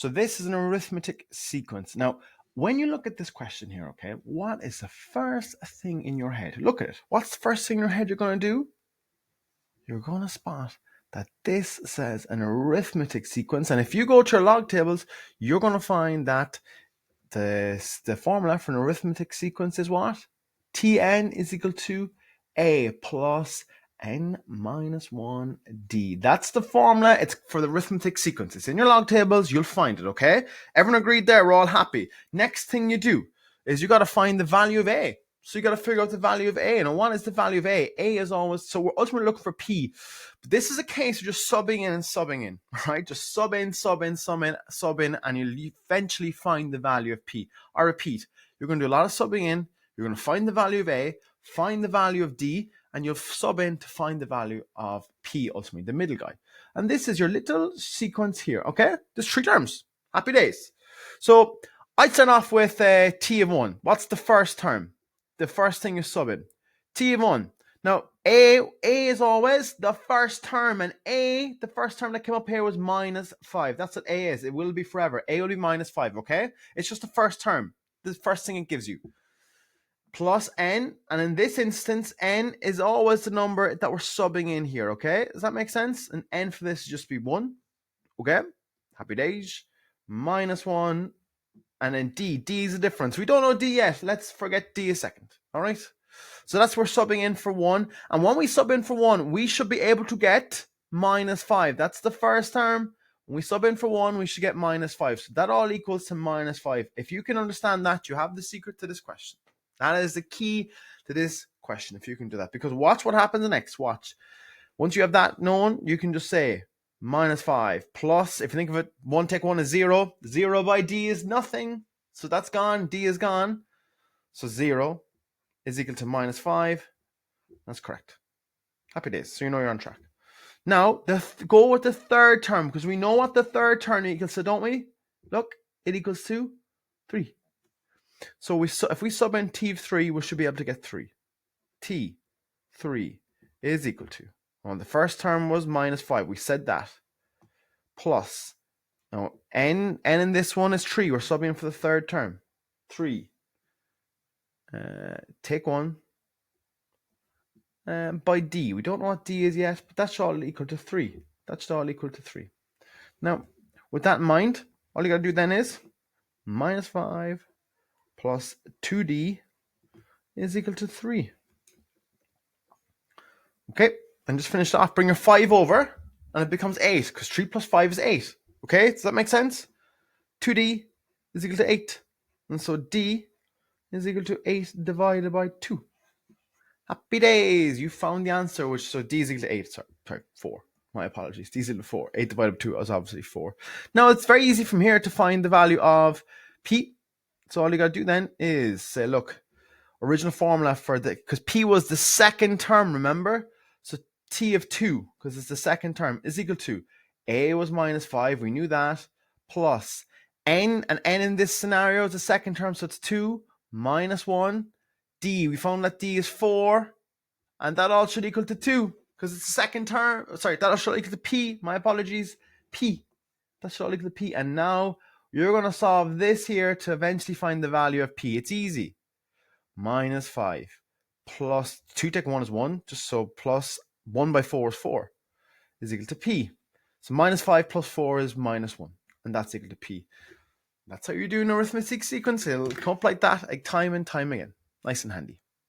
So this is an arithmetic sequence. Now, when you look at this question here, okay, what is the first thing in your head? Look at it. What's the first thing in your head you're going to do? You're going to spot that this says an arithmetic sequence. And if you go to your log tables, you're going to find that the formula for an arithmetic sequence is what? Tn is equal to a plus n minus 1d. That's the formula. It's for the arithmetic sequence. It's in your log tables. You'll find it, okay? Everyone agreed there? We're all happy. Next thing you do is you got to find the value of a. So you got to figure out the value of a. And what is the value of a? A is always, so we're ultimately looking for p. But this is a case of just subbing in and subbing in, right? Just sub in, and you'll eventually find the value of p. I repeat, you're going to do a lot of subbing in. You're going to find the value of a, find the value of d, and you'll sub in to find the value of p, ultimately, the middle guy. And this is your little sequence here, okay? There's 3 terms. Happy days. So I'd start off with t of 1. What's the first term? The first thing you sub in. T of 1. Now, a is always the first term, and a, the first term that came up here was minus 5. That's what a is. It will be forever. A will be minus 5, okay? It's just the first term. The first thing it gives you. Plus n, and in this instance, n is always the number that we're subbing in here, okay? Does that make sense? And n for this is just be 1, okay? Happy days. Minus 1, and then d. D is the difference. We don't know d yet. Let's forget d a second, all right? So that's we're subbing in for 1, and when we sub in for 1, we should be able to get minus 5. That's the first term. When we sub in for 1, we should get minus 5. So that all equals to minus 5. If you can understand that, you have the secret to this question. That is the key to this question, if you can do that. Because watch what happens next. Watch. Once you have that known, you can just say minus 5 plus, if you think of it, 1 take 1 is 0. 0 by d is nothing. So that's gone. D is gone. So 0 is equal to minus 5. That's correct. Happy days. So you know you're on track. Now, go with the third term, because we know what the third term equals to, don't we? Look, it equals to 3. So if we sub in t of 3, we should be able to get 3. T 3 is equal to, well, the first term was minus 5. We said that. Plus, now n in this one is 3. We're subbing in for the third term. 3. Take 1. By d. We don't know what d is yet, but that's all equal to 3. That's all equal to 3. Now, with that in mind, all you got to do then is minus 5 plus 2d is equal to 3. Okay, and just finish off. Bring your 5 over, and it becomes 8, because 3 plus 5 is 8. Okay, does that make sense? 2d is equal to 8. And so d is equal to 8 divided by 2. Happy days! You found the answer, so d is equal to 8. Sorry, 4. My apologies. D is equal to 4. 8 divided by 2 is obviously 4. Now, it's very easy from here to find the value of p. So all you got to do then is say, look, original formula for because p was the second term, remember? So t of 2, because it's the second term, is equal to a was minus 5. We knew that. Plus n, and n in this scenario is the second term, so it's 2 minus 1. D, we found that d is 4, and that all should equal to 2, because it's the second term. Sorry, that all should equal to p. My apologies. P. That should all equal to p. And now you're going to solve this here to eventually find the value of p. It's easy. Minus 5 plus 2 take 1 is 1. Just so plus 1 by 4 is 4. Is equal to p. So minus 5 plus 4 is minus 1. And that's equal to p. That's how you do an arithmetic sequence. It'll come up like that, like time and time again. Nice and handy.